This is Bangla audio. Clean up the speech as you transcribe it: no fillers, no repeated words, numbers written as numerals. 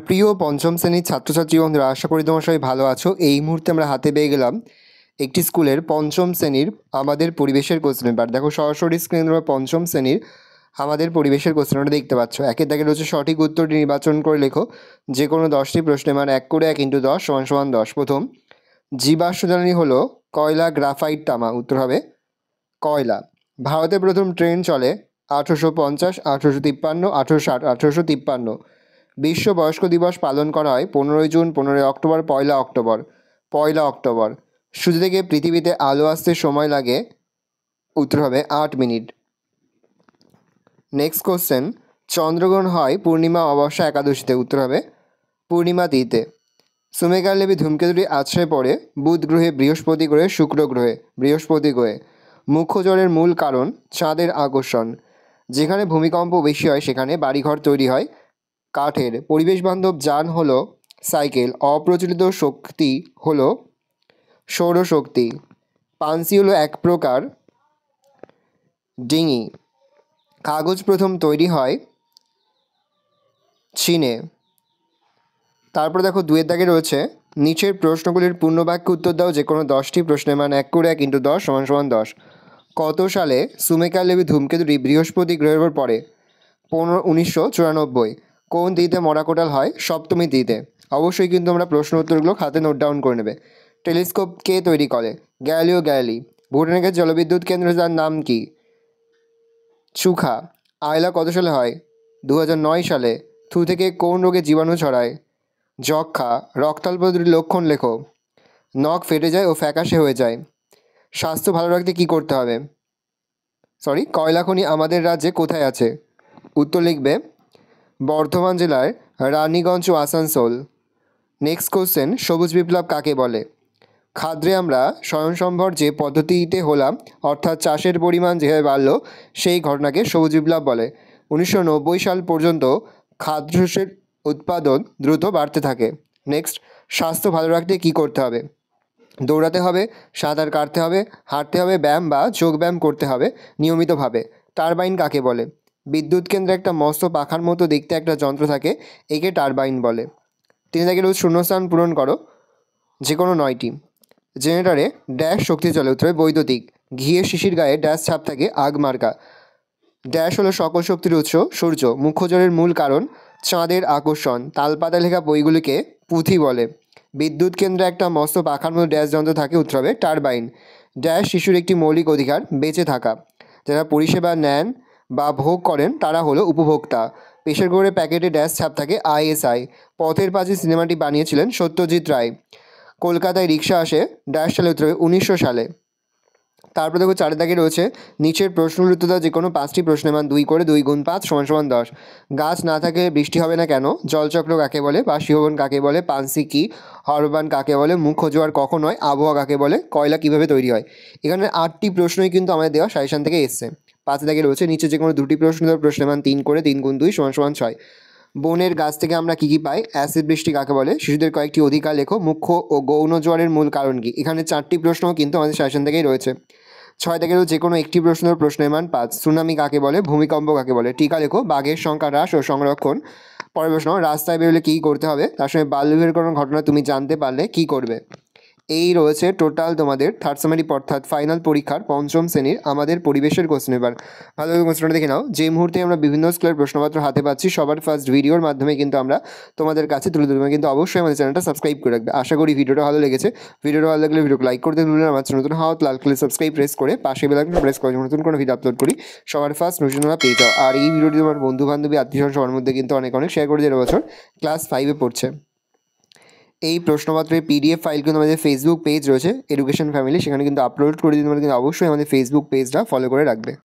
প্রিয় পঞ্চম শ্রেণীর ছাত্রছাত্রী বন্ধুরা, আশা করি তোমরা সবাই ভালো আছো। এই মুহূর্তে আমরা হাতে পেয়ে গেলাম একটি স্কুলের পঞ্চম শ্রেণীর আমাদের পরিবেশের কোশ্চেন পেপার। দেখো সরাসরি স্ক্রিনে তোমরা পঞ্চম শ্রেণীর আমাদের পরিবেশের কোশ্চেনটা দেখতে পাচ্ছ। একের দাগে রয়েছে সঠিক উত্তরটি নির্বাচন করে লেখো। যে কোনো 10টি প্রশ্নের মান 1 করে 1 × 10 = 10। প্রথম, জীবাশ্ম জ্বালানি হলো কয়লা, গ্রাফাইট, তামা। উত্তর হবে কয়লা। ভারতে প্রথম ট্রেন চলে 1850, 1853, 1860, 1853। বিশ্ব বয়স্ক দিবস পালন করা হয় 15 জুন, 15 অক্টোবর, 1 অক্টোবর। 1 অক্টোবর। সূর্য থেকে পৃথিবীতে আলো আসতে সময় লাগে। উত্তর হবে 8 মিনিট। নেক্সট কোশ্চেন, চন্দ্রগ্রহণ হয় পূর্ণিমা, অমাবস্যা, একাদশীতে। উত্তর হবে পূর্ণিমা তিথিতে। সুমেরুকালদেবী ধূমকেতুটি আশ্রয় পড়ে বুধ গ্রহে, বৃহস্পতি গ্রহে, শুক্র গ্রহে। বৃহস্পতি গ্রহে। মুখ্য জ্বরের মূল কারণ চাঁদের আকর্ষণ। যেখানে ভূমিকম্প বেশি হয় সেখানে বাড়িঘর তৈরি হয় কাঠের। পরিবেশ বান্ধব যান হলো সাইকেল। অপ্রচলিত শক্তি হলো সৌরশক্তি। পানসি হলো এক প্রকার ডিঙি। কাগজ প্রথম তৈরি হয় চীনে। তারপর দেখো 2 এর দাগে রয়েছে নিচের প্রশ্নগুলির পূর্ণবাক্য উত্তর দাও। যে কোনো 10টি প্রশ্নের মান 1 করে 1 × 10 = 10। কত সালে সুমেরুকালদেবী ধূমকেতুটি বৃহস্পতি গ্রহের উপর পড়ে? 1994। কোন তিথিতে মরাকোটাল হয়? সপ্তমী তিথিতে। অবশ্যই কিন্তু আমরা প্রশ্ন উত্তরগুলো খাতে নোট ডাউন করে নেবে। টেলিস্কোপ কে তৈরি করে? Galileo Galilei. ভুটানের কাছে জলবিদ্যুৎ কেন্দ্র, যার নাম কি? চুখা। আয়লা কত সালে হয়? 2009 সালে। থু থেকে কোন রোগে জীবাণু ছড়ায়? যক্ষা। রক্তাল্প দুটি লক্ষণ লেখো। নখ ফেটে যায় ও ফ্যাকাশে হয়ে যায়। স্বাস্থ্য ভালো রাখতে কী করতে হবে? কয়লা খনি আমাদের রাজ্যে কোথায় আছে? উত্তর লিখবে বর্ধমান জেলার রানীগঞ্জ ও আসানসোল। নেক্সট কোশ্চেন, সবুজ বিপ্লব কাকে বলে? খাদ্যে আমরা স্বয়ংসম্ভর যে পদ্ধতিতে হলাম, অর্থাৎ চাষের পরিমাণ যেভাবে বাড়লো, সেই ঘটনাকে সবুজ বিপ্লব বলে। 1990 সাল পর্যন্ত খাদ্যশস্যের উৎপাদন দ্রুত বাড়তে থাকে। নেক্সট, স্বাস্থ্য ভালো রাখতে কী করতে হবে? দৌড়াতে হবে, সাঁতার কাটতে হবে, হাঁটতে হবে, ব্যায়াম বা যোগব্যায়াম করতে হবে নিয়মিতভাবে। টারবাইন কাকে বলে? বিদ্যুৎ কেন্দ্রে একটা মস্ত পাখার মতো দেখতে একটা যন্ত্র থাকে, একে টারবাইন বলে। 3 থেকে শূন্যস্থান পূরণ করো, যে কোনো 9টি। জেনারেটরে ড্যাশ শক্তি চলে? উত্তরে বৈদ্যুতিক। ঘিয়ের শিশির গায়ে ড্যাশ ছাপ থাকে? আগ মার্কা। ড্যাশ হলো সকল শক্তির উৎস? সূর্য। মুখ্য জ্বরের মূল কারণ চাঁদের আকর্ষণ। তালপাতা লেখা বইগুলিকে পুঁথি বলে। বিদ্যুৎ কেন্দ্রে একটা মস্ত পাখার মতো ড্যাশ যন্ত্র থাকে? উত্তর হবে টারবাইন। ড্যাশ শিশুর একটি মৌলিক অধিকার বেঁচে থাকা। যারা পরিষেবা নেন বা ভোগ করেন তারা হলো উপভোক্তা। প্রেসার কুকারের প্যাকেটে ড্যাশ ছাপ থাকে? ISI। পথের পাঁচালী সিনেমাটি বানিয়েছিলেন সত্যজিৎ রায়। কলকাতায় রিক্সা আসে ড্যাশ সালে? উত্তর হবে 1900 সালে। তারপর দেখো 4 দাগে রয়েছে নিচের প্রশ্নগুলির উত্তর দাও। যে কোনো 5টি প্রশ্নের মান 2 করে 2 × 5 = 10। গাছ না থাকলে বৃষ্টি হবে না কেন? জলচক্র কাকে বলে? বাষ্পীভবন কাকে বলে? পানসি কি? হরবান কাকে বলে? মুখ্য জোয়ার কখন হয়? আবহাওয়া কাকে বলে? কয়লা কীভাবে তৈরি হয়? এখানে 8টি প্রশ্নই কিন্তু আমাদের দেওয়া সাজেশন থেকে এসছে। 5 দাগে রয়েছে নিচে যে কোনো 2টি প্রশ্ন দাও। প্রশ্নের মান 3 করে 3 × 2 = 6। বনের গাছ থেকে আমরা কী কী পাই? অ্যাসিড বৃষ্টি কাকে বলে? শিশুদের কয়েকটি অধিকার লেখো। মুখ্য ও গৌণ জোয়ারের মূল কারণ কী? এখানে 4টি প্রশ্নও কিন্তু আমাদের সাজেশন থেকেই রয়েছে। 6 থেকে যে কোনো একটি প্রশ্নের মান 5। সুনামি কাকে বলে? ভূমিকম্প কাকে বলে? টিকা লেখো। বাঘের সংখ্যা হ্রাস ও সংরক্ষণ। পরের প্রশ্ন, রাস্তায় বেরোলে কী করতে হবে? তার সঙ্গে বাল্য বিবাহের কোনো ঘটনা তুমি জানতে পারলে কী করবে? এই রয়েছে টোটাল তোমাদের থার্ড সেমিস্টার অর্থাৎ ফাইনাল পরীক্ষার পঞ্চম শ্রেণীর আমাদের পরিবেশের কোশ্চেন। এবার ভালোভাবে কোশ্চেনটা দেখে নাও। যে মুহূর্তে আমরা বিভিন্ন স্কুলের প্রশ্নপত্র হাতে পাচ্ছি, সবার ফার্স্ট ভিডিওর মাধ্যমে কিন্তু আমরা তোমাদের কাছে তুলে ধরবো। কিন্তু অবশ্যই আমাদের চ্যানেলটা সাবস্ক্রাইব করে রাখবে। আশা করি ভিডিওটা ভালো লেগেছে। ভিডিওটা ভালো লাগলে ভিডিওকে লাইক করতে ভুলবেন না। আমার চ্যানেল নতুন হওয়া লাল কালার সাবস্ক্রাইব প্রেস করে পাশে বেল আইকনটা প্রেস করে নতুন কোনো ভিডিও আপলোড করি সবার ফার্স্ট নোটিফিকেশন পেয়ে যাও। আর এই ভিডিওটি তোমার বন্ধু বান্ধবী আত্মীয়স্বজন সবার মধ্যে কিন্তু অনেক শেয়ার করে দেওয়ার বছর ক্লাস 5-এ পড়ছে। এই প্রশ্নপত্রের PDF ফাইল কিন্তু আমাদের ফেসবুক পেজ রয়েছে এডুকেশন ফ্যামিলি, সেখানে কিন্তু আপলোড করে দিই। তোমরা কিন্তু অবশ্যই আমাদের ফেসবুক পেজটা ফলো করে রাখবে।